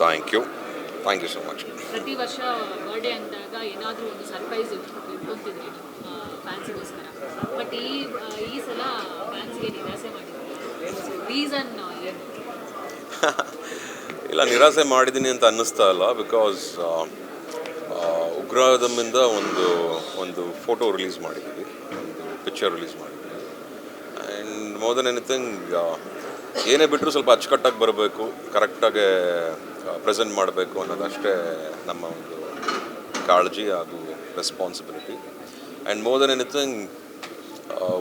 Thank you so much. ಪ್ರತಿ ವರ್ಷ birthday ಅಂದಾಗ ಏನಾದರೂ ಒಂದು ಸರ್ಪ್ರೈಸ್ ಇಟ್ಕೊಂತಿದ್ರಿ ಫ್ಯಾನ್ಸಿಗೋಸ್ಕರ, ಬಟ್ ಈ ಸಲ ಫ್ಯಾನ್ಸ್ಗೆ ನಿರಾಸೆ ಮಾಡಿದ್ರು. ರೀಸನ್ ಏನು? ಇಲ್ಲ, ನಿರಾಸೆ ಮಾಡಿದ್ದೀನಿ ಅಂತ ಅನ್ನಿಸ್ತಾ ಇಲ್ಲ. ಬಿಕಾಸ್ ಉಗ್ರದಮ್ಮಿಂದ ಒಂದು ಫೋಟೋ ರಿಲೀಸ್ ಮಾಡಿದ್ದೀವಿ, ಒಂದು ಪಿಕ್ಚರ್ ರಿಲೀಸ್ ಮಾಡಿದ್ದೀವಿ. ಆ್ಯಂಡ್ ಮೋರ್ ದೆನ್ ಎನಿಥಿಂಗ್ ಏನೇ ಬಿಟ್ಟರು ಸ್ವಲ್ಪ ಅಚ್ಚುಕಟ್ಟಾಗಿ ಬರಬೇಕು, ಕರೆಕ್ಟಾಗಿ ಪ್ರೆಸೆಂಟ್ ಮಾಡಬೇಕು ಅನ್ನೋದಷ್ಟೇ ನಮ್ಮ ಒಂದು ಕಾಳಜಿ ಹಾಗೂ responsibility. And more than anything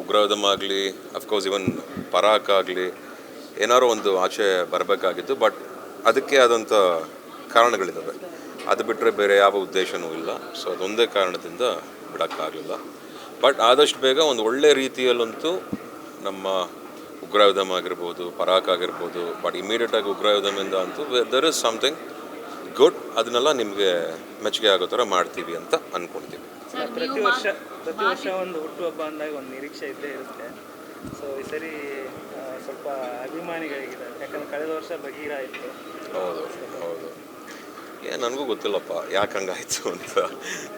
ಉಗ್ರದಮ್ ಆಗಲಿ, ಅಫ್ಕೋರ್ಸ್ ಇವನ್ ಪರಾಕ್ ಆಗಲಿ, ಏನಾದ್ರು ಒಂದು ಆಚೆ ಬರಬೇಕಾಗಿತ್ತು. ಬಟ್ ಅದಕ್ಕೆ ಆದಂಥ ಕಾರಣಗಳಿದ್ದಾವೆ. ಅದು ಬಿಟ್ಟರೆ ಬೇರೆ ಯಾವ ಉದ್ದೇಶವೂ ಇಲ್ಲ. ಸೊ ಅದೊಂದೇ ಕಾರಣದಿಂದ ಬಿಡೋಕ್ಕಾಗಲಿಲ್ಲ. ಬಟ್ ಆದಷ್ಟು ಬೇಗ ಒಂದು ಒಳ್ಳೆ ರೀತಿಯಲ್ಲಂತೂ ನಮ್ಮ ಉಗ್ರಯುಧಮ್ ಆಗಿರ್ಬೋದು, ಪರಾಕ್ ಆಗಿರ್ಬೋದು, ಬಟ್ ಇಮಿಡಿಯೇಟಾಗಿ ಉಗ್ರಯುಧಮಿಂದ ಅಂತೂ ದರ್ ಇಸ್ ಸಮಥಿಂಗ್ ಗುಡ್. ಅದನ್ನೆಲ್ಲ ನಿಮಗೆ ಮೆಚ್ಚುಗೆ ಆಗೋ ಥರ ಮಾಡ್ತೀವಿ ಅಂತ ಅಂದ್ಕೊಳ್ತೀವಿ. ಪ್ರತಿ ವರ್ಷ ಒಂದು ಹುಟ್ಟುಹಬ್ಬ ಅಂದಾಗ ಒಂದು ನಿರೀಕ್ಷೆ ಇದ್ದೇ ಇರುತ್ತೆ. ಸೊ ಈ ಸರಿ ಸ್ವಲ್ಪ ಅಭಿಮಾನಿಗಳಿಗಿದೆ, ಯಾಕಂದ್ರೆ ಕಳೆದ ವರ್ಷ ಬಗೀರ ಇತ್ತು. ಹೌದು, ನನಗೂ ಗೊತ್ತಿಲ್ಲಪ್ಪ ಯಾಕೆ ಹಂಗಾಯಿತು ಅಂತ.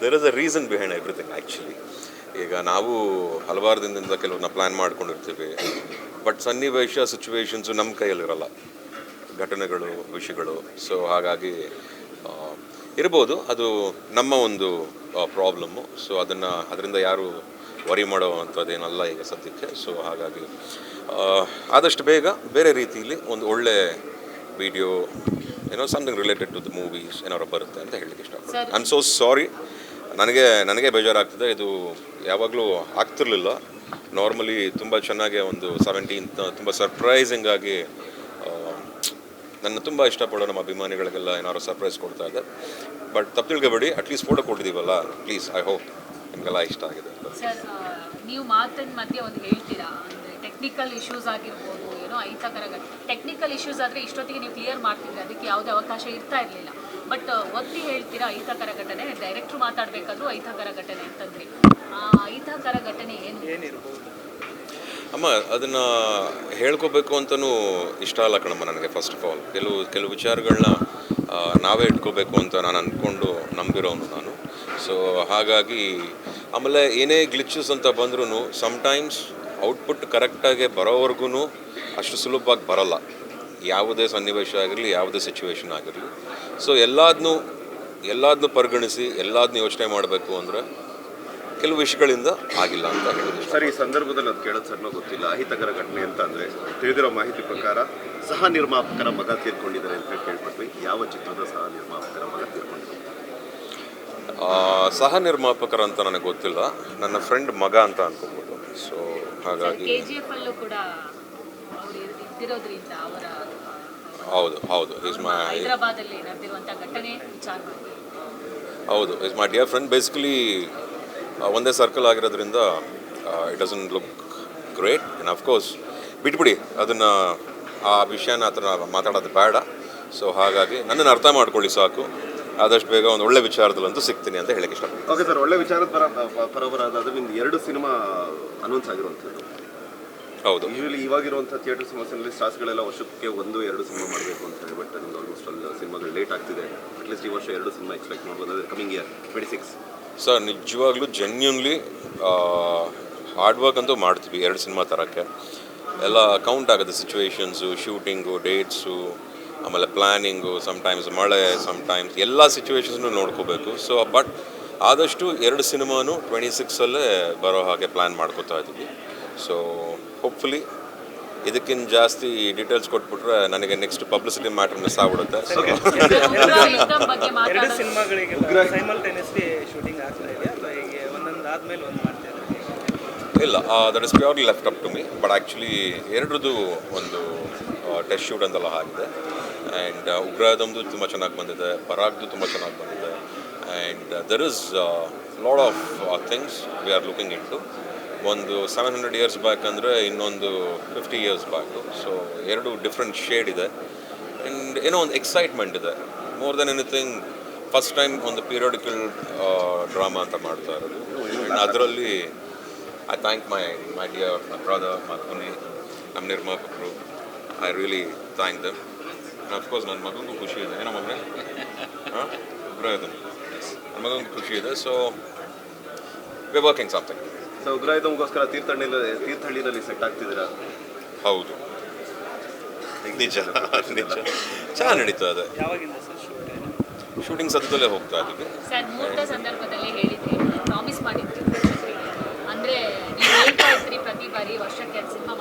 There is a reason behind everything actually. ಈಗ ನಾವು ಹಲವಾರು ದಿನದಿಂದ ಕೆಲವನ್ನ ಪ್ಲ್ಯಾನ್ ಮಾಡ್ಕೊಂಡಿರ್ತೀವಿ. ಬಟ್ ಸನ್ನಿವೇಶ ಸಿಚುವೇಶನ್ಸು ನಮ್ಮ ಕೈಯಲ್ಲಿರಲ್ಲ, ಘಟನೆಗಳು, ವಿಷಯಗಳು. ಸೊ ಹಾಗಾಗಿ ಇರ್ಬೋದು, ಅದು ನಮ್ಮ ಒಂದು ಪ್ರಾಬ್ಲಮ್ಮು. ಸೊ ಅದರಿಂದ ಯಾರು ವರಿ ಮಾಡೋ ಅಂಥದ್ದೇನಲ್ಲ ಈಗ ಸದ್ಯಕ್ಕೆ. ಸೊ ಹಾಗಾಗಿ ಆದಷ್ಟು ಬೇಗ ಬೇರೆ ರೀತಿಯಲ್ಲಿ ಒಂದು ಒಳ್ಳೆ video, something related to the movies ಏನಾದ್ರು ಬರುತ್ತೆ ಅಂತ ಹೇಳಲಿಕ್ಕೆ ಇಷ್ಟಪಡ್ತೀನಿ. I am so sorry. ನನಗೆ ಬೇಜಾರಾಗ್ತದೆ. ಇದು ಯಾವಾಗಲೂ ಆಗ್ತಿರ್ಲಿಲ್ಲ. ನಾರ್ಮಲಿ ತುಂಬ ಚೆನ್ನಾಗಿ ಒಂದು 17th ತುಂಬ ಸರ್ಪ್ರೈಸಿಂಗ್ ಆಗಿ ನನ್ನ ತುಂಬ ಇಷ್ಟಪಡೋ ನಮ್ಮ ಅಭಿಮಾನಿಗಳಿಗೆಲ್ಲ ಏನಾದ್ರು ಸರ್ಪ್ರೈಸ್ ಕೊಡ್ತಾ ಇದೆ. ಬಟ್ ತಪ್ಪು ತಿಳ್ಕೊಬೇಡಿ, ಅಟ್ಲೀಸ್ಟ್ ಫೋಟೋ ಕೊಟ್ಟಿದ್ದೀವಲ್ಲ, ಪ್ಲೀಸ್ ಐ ಹೋಪ್ ನಿಮಗೆಲ್ಲ ಇಷ್ಟ ಆಗಿದೆ. ಸರ್, ನೀವು ಮಾತಿನ ಮಧ್ಯೆ ಒಂದು ಹೇಳ್ತೀರಾ, ಅಂದರೆ ಟೆಕ್ನಿಕಲ್ ಇಶ್ಯೂಸ್ ಆಗಿರ್ಬೋದು, ಅಹಿತಕರ ಟೆಕ್ನಿಕಲ್ ಇಶ್ಯೂಸ್ ಆದರೆ ಇಷ್ಟೊತ್ತಿಗೆ ನೀವು ಕ್ಲಿಯರ್ ಮಾಡ್ತಿದ್ರಿ, ಅದಕ್ಕೆ ಯಾವುದೇ ಅವಕಾಶ ಇರ್ತಾ ಇರಲಿಲ್ಲ. ಬಟ್ ಒತ್ತಿ ಹೇಳ್ತೀರಾ ಅಹಿತಕರ ಘಟನೆ, ಡೈರೆಕ್ಟ್ರು ಮಾತಾಡಬೇಕಾದ್ರೂ ಅಹಿತಕರ ಘಟನೆ ಅಂತಂದ್ರಿ. ಆ ಅಹಿತಕರ ಘಟನೆ ಏನಿರ್ಬೋದು? ಅಮ್ಮ, ಅದನ್ನು ಹೇಳ್ಕೋಬೇಕು ಅಂತಲೂ ಇಷ್ಟ ಅಲ್ಲ ಕಣಮ್ಮ ನನಗೆ. ಫಸ್ಟ್ ಆಫ್ ಆಲ್ ಕೆಲವು ವಿಚಾರಗಳನ್ನ ನಾವೇ ಇಟ್ಕೋಬೇಕು ಅಂತ ನಾನು ಅಂದ್ಕೊಂಡು ನಂಬಿರೋನು ನಾನು. ಸೊ ಹಾಗಾಗಿ ಆಮೇಲೆ ಏನೇ ಗ್ಲಿಚಸ್ ಅಂತ ಬಂದ್ರೂ ಸಮ್ಟೈಮ್ಸ್ ಔಟ್ಪುಟ್ ಕರೆಕ್ಟಾಗಿ ಬರೋವರೆಗೂ ಅಷ್ಟು ಸುಲಭವಾಗಿ ಬರೋಲ್ಲ, ಯಾವುದೇ ಸನ್ನಿವೇಶ ಆಗಿರಲಿ, ಯಾವುದೇ ಸಿಚುವೇಶನ್ ಆಗಿರಲಿ. ಸೊ ಎಲ್ಲದನ್ನೂ ಪರಿಗಣಿಸಿ ಎಲ್ಲದನ್ನೂ ಯೋಚನೆ ಮಾಡಬೇಕು ಅಂದರೆ ಕೆಲವು ವಿಷಯಗಳಿಂದ ಆಗಿಲ್ಲ ಅಂತ ಹೇಳಿದ್ರು. ಸರ್, ಈ ಸಂದರ್ಭದಲ್ಲಿ ಅದು ಕೇಳೋದು ಸರ್ ಗೊತ್ತಿಲ್ಲ. ಅಹಿತಕರ ಘಟನೆ ಅಂತ ಅಂದರೆ ತಿಳಿದಿರೋ ಮಾಹಿತಿ ಪ್ರಕಾರ ಸಹ ನಿರ್ಮಾಪಕರ ಮಗ ತೀರ್ಕೊಂಡಿದ್ದಾರೆ ಅಂತ ಕೇಳ್ಪಟ್ವಿ. ಯಾವ ಚಿತ್ರದ ಸಹ ನಿರ್ಮಾಪಕರ ಮಗ ತೀರ್ಕೊಂಡಿದ್ದಾರೆ? ಸಹ ನಿರ್ಮಾಪಕರ ಅಂತ ನನಗೆ ಗೊತ್ತಿಲ್ಲ, ನನ್ನ ಫ್ರೆಂಡ್ ಮಗ ಅಂತ ಅನ್ಕೋಬೋದು. ಸೊ ಹಾಗಾಗಿ KGF ಅಲ್ಲೂ ಕೂಡ ಅವರು ಇದ್ದಿರೋದ್ರಿಂದ ಅವರ ಹೌದು ಹೈದರಾಬಾದಲ್ಲಿ ನಡೆದಿರುವಂಥ ಘಟನೆ ವಿಚಾರ ಮಾಡಿ. ಹೌದು, is my dear friend. Basically ಒಂದೇ ಸರ್ಕಲ್ ಆಗಿರೋದ್ರಿಂದ it doesn't look great. And of course ಬಿಟ್ಬಿಡಿ ಅದನ್ನು, ಆ ವಿಷಯನ ಆ ಥರ ಮಾತಾಡೋದು ಬೇಡ. ಸೊ ಹಾಗಾಗಿ ನನ್ನನ್ನು ಅರ್ಥ ಮಾಡ್ಕೊಳ್ಳಿ ಸಾಕು. ಆದಷ್ಟು ಬೇಗ ಒಂದು ಒಳ್ಳೆ ವಿಚಾರದಲ್ಲಂತೂ ಸಿಗ್ತೀನಿ ಅಂತ ಹೇಳಕ್ಕೆ ಇಷ್ಟಪಡ್ತೀನಿ. ಓಕೆ ಸರ್, ಒಳ್ಳೆ ವಿಚಾರದ ಪರಬರಾದ್ರಿಂದ 2 ಸಿನಿಮಾ ಅನೌನ್ಸ್ ಆಗಿರುವಂಥದ್ದು. ಹೌದು, ಯೂಶಲಿ ಇವಾಗಿರುವಂಥ ಥಿಯೇಟರ್ ಸಮಸ್ಯೆಯಲ್ಲಿ ಸ್ಟಾರ್ಸ್ಗಳೆಲ್ಲ ವರ್ಷಕ್ಕೆ 1-2 ಸಿನಿಮಾ ಮಾಡಬೇಕು ಅಂತ ಹೇಳಿ. ಬಟ್ ನಿಮ್ದು ಆಲ್ಮೋಸ್ಟ್ ಅಲ್ಲಿ ಸಿನಿಮಾಗಳು ಲೇಟ್ ಆಗ್ತಿದೆ. ಅಟ್ಲೀಸ್ಟ್ ಈ ವರ್ಷ 2 ಸಿನಿಮಾ ಎಕ್ಸ್ಪೆಕ್ಟ್ ಮಾಡ್ಬೋದು, ಅಂದರೆ ಕಮಿಂಗ್ ಇಯರ್ 26. ಸರ್ ನಿಜವಾಗ್ಲೂ ಜೆನ್ಯೂನ್ಲಿ ಹಾರ್ಡ್ ವರ್ಕ್ ಅಂತೂ ಮಾಡ್ತೀವಿ 2 ಸಿನಿಮಾ ತರೋಕ್ಕೆ. ಎಲ್ಲ ಕೌಂಟ್ ಆಗುತ್ತೆ, ಸಿಚುವೇಶನ್ಸು, ಶೂಟಿಂಗು, ಡೇಟ್ಸು, ಆಮೇಲೆ ಪ್ಲ್ಯಾನಿಂಗು, ಸಮ್ಟೈಮ್ಸ್ ಮಳೆ, ಸಮ್ಟೈಮ್ಸ್ ಎಲ್ಲ ಸಿಚುವೇಶನ್ಸ್ನು ನೋಡ್ಕೋಬೇಕು. ಸೊ ಬಟ್ ಆದಷ್ಟು 2 ಸಿನಿಮಾನು 26ಅಲ್ಲೇ ಬರೋ ಹಾಗೆ ಪ್ಲ್ಯಾನ್ ಮಾಡ್ಕೋತಾ ಇದ್ದೀವಿ. ಸೊ ಹೋಪ್ಫುಲಿ ಇದಕ್ಕಿಂತ ಜಾಸ್ತಿ ಡೀಟೇಲ್ಸ್ ಕೊಟ್ಬಿಟ್ರೆ ನನಗೆ ನೆಕ್ಸ್ಟ್ ಪಬ್ಲಿಸಿಟಿ ಮ್ಯಾಟರ್ ಮಿಸ್ ಆಗ್ಬಿಡುತ್ತೆ. ಎರಡು ಸಿನಿಮಾಗಳಿಗೆಲ್ಲ ಸೈಮಲ್ಟೇನಿಯಸ್ಲಿ ಶೂಟಿಂಗ್ ಆಗ್ತಾ ಇದೆಯಾ ಅಥವಾ ಹೀಗೆ ಒಂದೊಂದು ಆದಮೇಲೆ ಒಂದು ಮಾಡ್ತಾ ಇದ್ದಾರೆ? ಇಲ್ಲ, that is purely left up to me. But actually ಎರಡರದ್ದು ಒಂದು ಟೆಸ್ಟ್ ಶೂಟ್ ಅಂತೆಲ್ಲ ಆಗಿದೆ. ಆ್ಯಂಡ್ ಉಗ್ರದಮ್ದು ತುಂಬ ಚೆನ್ನಾಗಿ ಬಂದಿದೆ, ಪರಾಗ್ದು ತುಂಬ ಚೆನ್ನಾಗಿ ಬಂದಿದೆ. And there is lot of things we are looking into. ಒಂದು 700 years ಬ್ಯಾಕ್ ಅಂದರೆ ಇನ್ನೊಂದು 50 years back. So 2 different shade ಇದೆ. ಆ್ಯಂಡ್ ಏನೋ ಒಂದು ಎಕ್ಸೈಟ್ಮೆಂಟ್ ಇದೆ. More than anything first time ಒಂದು ಪೀರಿಯಾಡಿಕಲ್ ಡ್ರಾಮಾ ಅಂತ ಮಾಡ್ತಾ ಇರೋದು. ಆ್ಯಂಡ್ ಅದರಲ್ಲಿ I thank my dear brother, my Puni, ನಮ್ಮ ನಿರ್ಮಾಪಕರು. I really thank them. Of course ನನ್ನ ಮಗನಿಗೂ ಖುಷಿ ಇದೆ, ಏನೋ ಮಗನೇ ಹಾಂ ಉಗ್ರಾಯುಧಂ ನನ್ನ ಮಗನಿಗೂ ಖುಷಿ ಇದೆ. So we working something. So ಉಗ್ರಾಯುಧಂಗೋಸ್ಕರ ತೀರ್ಥಹಳ್ಳಿನಲ್ಲಿ ಸೆಟ್ ಆಗ್ತಿದ್ದೀರಾ? ಹೌದು, ನಿಜ ನಿಜ ಚೆನ್ನಾಗಿ ನಡೀತಾ ಇದೆ. ಯಾವಾಗಿಂದ ಸರ್ ಶೂಟಿಂಗ್ ಸದ್ಯದಲ್ಲೇ ಹೋಗ್ತಾ ಇದ್ದೀವಿ. ಸರ್ ಮುಹೂರ್ತ ಸಂದರ್ಭದಲ್ಲಿ ಹೇಳಿದ್ರಿ, ಪ್ರಾಮಿಸ್ ಮಾಡಿದ್ರಿ ಪ್ರೇಕ್ಷಕರಿಗೆ. ಅಂದರೆ ನೀವು ಹೇಳ್ತಾ ಇದ್ರಿ ಪ್ರತಿ ಬಾರಿ ವರ್ಷಕ್ಕೆ 2 ಸಿನಿಮಾ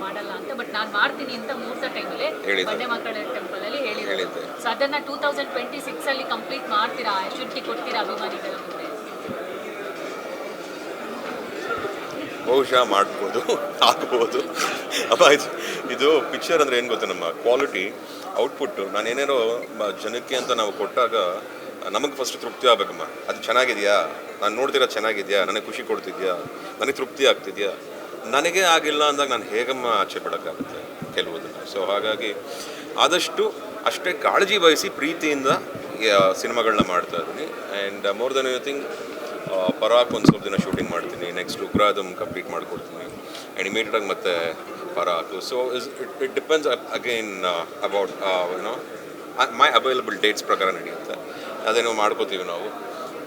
ಮಾಡಲ್ಲ ಅಂತ, ಬಟ್ ನಾನು ಮಾಡ್ತೀನಿ ಅಂತ ಮುಹೂರ್ತ ಟೈಮಲ್ಲಿ ಹೇಳಿದ್ದೆ. ಬಂಡೆ ಮಕ್ಕಳ ಟೆಂಪಲಲ್ಲಿ ಹೇಳಿದ್ದೆ. ಹೇಳಿದ್ದೆ. ಸೊ ಅದನ್ನು 2026 ಕಂಪ್ಲೀಟ್ ಮಾಡ್ತೀರಾ, ಶೂಟಿಂಗ್ ಕೊಡ್ತೀರಾ ಅಭಿಮಾನಿಗಳ ಮುಂದೆ? ಬಹುಶಃ ಮಾಡ್ಬೋದು, ಆಗ್ಬೋದು. ಅಪ್ಪ ಇದು ಪಿಕ್ಚರ್ ಅಂದರೆ ಏನು ಗೊತ್ತಾ, ನಮ್ಮ ಕ್ವಾಲಿಟಿ ಔಟ್ಪುಟ್ಟು ನಾನೇನೇನೋ ಜನಕ್ಕೆ ಅಂತ ನಾವು ಕೊಟ್ಟಾಗ ನಮಗೆ ಫಸ್ಟ್ ತೃಪ್ತಿ ಆಗಬೇಕಮ್ಮ. ಅದು ಚೆನ್ನಾಗಿದೆಯಾ, ನಾನು ನೋಡ್ತಿರೋ ಚೆನ್ನಾಗಿದೆಯಾ, ನನಗೆ ಖುಷಿ ಕೊಡ್ತಿದ್ಯಾ, ನನಗೆ ತೃಪ್ತಿ ಆಗ್ತಿದೆಯಾ. ನನಗೆ ಆಗಿಲ್ಲ ಅಂದಾಗ ನಾನು ಹೇಗಮ್ಮ ಆಚೆ ಪಡೋಕ್ಕಾಗುತ್ತೆ ಕೆಲವುದನ್ನು. ಸೊ ಹಾಗಾಗಿ ಆದಷ್ಟು ಅಷ್ಟೇ ಕಾಳಜಿ ವಹಿಸಿ ಪ್ರೀತಿಯಿಂದ ಸಿನಿಮಾಗಳನ್ನ ಮಾಡ್ತಾ ಇದ್ದೀನಿ. And more than anything Parak ಒಂದು ಸ್ವಲ್ಪ ದಿನ ಶೂಟಿಂಗ್ ಮಾಡ್ತೀನಿ, ನೆಕ್ಸ್ಟ್ ಉಗ್ರಾಯುಧಂ ಕಂಪ್ಲೀಟ್ ಮಾಡ್ಕೊಡ್ತೀನಿ ಆ್ಯಂಡ್ ಇಮಿಡಿಯೇಟಾಗಿ ಮತ್ತೆ Parak. So it depends again about ಏನೋ ಮೈ ಅವೈಲಬಲ್ ಡೇಟ್ಸ್ ಪ್ರಕಾರ ನಡೆಯುತ್ತೆ. ಅದೇನೋ ಮಾಡ್ಕೋತೀವಿ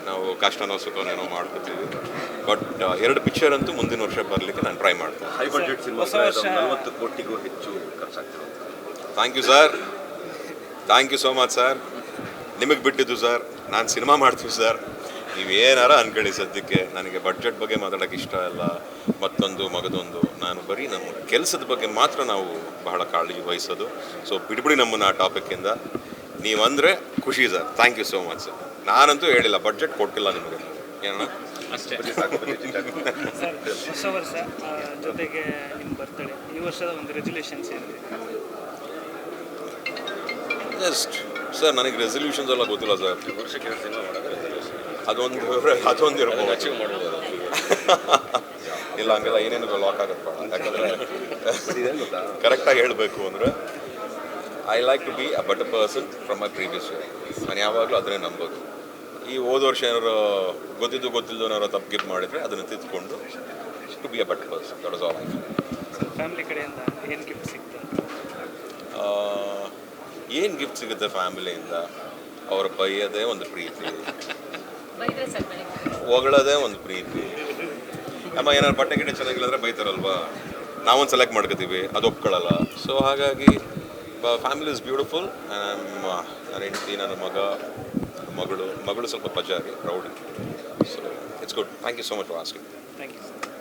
ನಾವು ಕಷ್ಟನೋ ಸುಖನೇನೋ ಮಾಡ್ಕೋತೀವಿ. ಬಟ್ 2 ಪಿಕ್ಚರ್ ಅಂತೂ ಮುಂದಿನ ವರ್ಷ ಬರಲಿಕ್ಕೆ ನಾನು ಟ್ರೈ ಮಾಡ್ತೀನಿ. ಹೈ ಬಡ್ಜೆಟ್ ಸಿನಿಮಾ 40 ಕೋಟಿಗೂ ಹೆಚ್ಚು ಖರ್ಚಾಗ್ತಿರೋದು. Thank you sir, thank you so much sir. ನಿಮಗೆ ಬಿಟ್ಟಿದ್ದು ಸರ್, ನಾನು ಸಿನಿಮಾ ಮಾಡ್ತೀವಿ ಸರ್. ನೀವೇನಾರ ಅನ್ಕೊಳ್ಳಿ, ಸದ್ಯಕ್ಕೆ ನನಗೆ ಬಡ್ಜೆಟ್ ಬಗ್ಗೆ ಮಾತಾಡೋಕ್ಕೆ ಇಷ್ಟ ಇಲ್ಲ, ಮತ್ತೊಂದು ಮಗದೊಂದು. ನಾನು ಬರೀ ನಮ್ಮ ಕೆಲಸದ ಬಗ್ಗೆ ಮಾತ್ರ ನಾವು ಬಹಳ ಕಾಳಜಿ ವಹಿಸೋದು. ಸೊ ಬಿಡ್ಬಿಡಿ ನಮ್ಮನ್ನು ಆ ಟಾಪಿಕ್ಕಿಂದ. ನೀವಂದರೆ ಖುಷಿ sir, thank you so much sir. ನಾನಂತೂ ಹೇಳಿಲ್ಲ, ಬಡ್ಜೆಟ್ ಕೊಟ್ಟಿಲ್ಲ ನಿಮಗೆ, ಏನೋ ಅಷ್ಟೇ. ಸರ್ ಹೊಸ ವರ್ಷ ಜೊತೆಗೆ ನಿಮ್ಮ ಬರ್ತಡೇ, ಈ ವರ್ಷದ ಒಂದು ರೆಸಲ್ಯೂಷನ್ಸ್ ಏನಿದೆ? ಜಸ್ಟ್ ಸರ್ ನನಗೆ ರೆಸಲ್ಯೂಷನ್ಸ್ ಎಲ್ಲ ಗೊತ್ತಿಲ್ಲ ಸರ್. ವರ್ಷಕ್ಕೆ 2 ಸಿನಿಮಾ ಮಾಡೋದು ಅದೊಂದು ಇರ್ಬೋದು, ಅಚೀವ್ ಮಾಡ್ಬೋದು. ಇಲ್ಲ ಹಂಗೆಲ್ಲ ಏನೇನು ಲಾಕ್ ಆಗುತ್ತೆ ಬೇಡ. ಯಾಕಂದರೆ ಕರೆಕ್ಟಾಗಿ ಹೇಳಬೇಕು ಅಂದರೆ I like to be a better person from my previous year. ನಾನು ಯಾವಾಗಲೂ ಅದನ್ನೇ ನಂಬೋದು. ಈ ಹೋದ ವರ್ಷ ಏನಾರು ಗೊತ್ತಿಲ್ಲದೋ ಏನಾರು ತಪ್ಪು ಗಿಫ್ಟ್ ಮಾಡಿದರೆ ಅದನ್ನು ತಿದ್ದುಕೊಂಡು to be a better person, that is all I. Family ಕಡೆಯಿಂದ ಏನು ಗಿಫ್ಟ್ ಸಿಗ್ತದೆ? ಏನು ಗಿಫ್ಟ್ ಸಿಗುತ್ತೆ ಫ್ಯಾಮಿಲಿಯಿಂದ? ಅವ್ರ ಬೈಯೋದೇ ಒಂದು ಪ್ರೀತಿ, ಬೈದ್ರೆ ಸರ್ ಬೆಳಗ್ಗೆ ಹೊಗಳೋದೇ ಒಂದು ಪ್ರೀತಿ. ಅಮ್ಮ ಏನಾದ್ರು ಬಟ್ಟೆ ಗಿಟ್ಟೆ ಚೆನ್ನಾಗಿಲ್ಲ ಅಂದರೆ ಬೈತಾರಲ್ವಾ, ನಾವೊಂದು ಸೆಲೆಕ್ಟ್ ಮಾಡ್ಕೋತೀವಿ, ಅದು ಒಪ್ಕೊಳ್ಳಲ್ಲ. ಸೊ ಹಾಗಾಗಿ ಫ್ಯಾಮಿಲಿ ಇಸ್ ಬ್ಯೂಟಿಫುಲ್. ನನ್ನ ಹೆಂಡತಿ, ನನ್ನ ಮಗಳು ಸ್ವಲ್ಪ ಪಜಾರಿ, rowdy. So it's good. Thank you so much for asking. Thank you sir.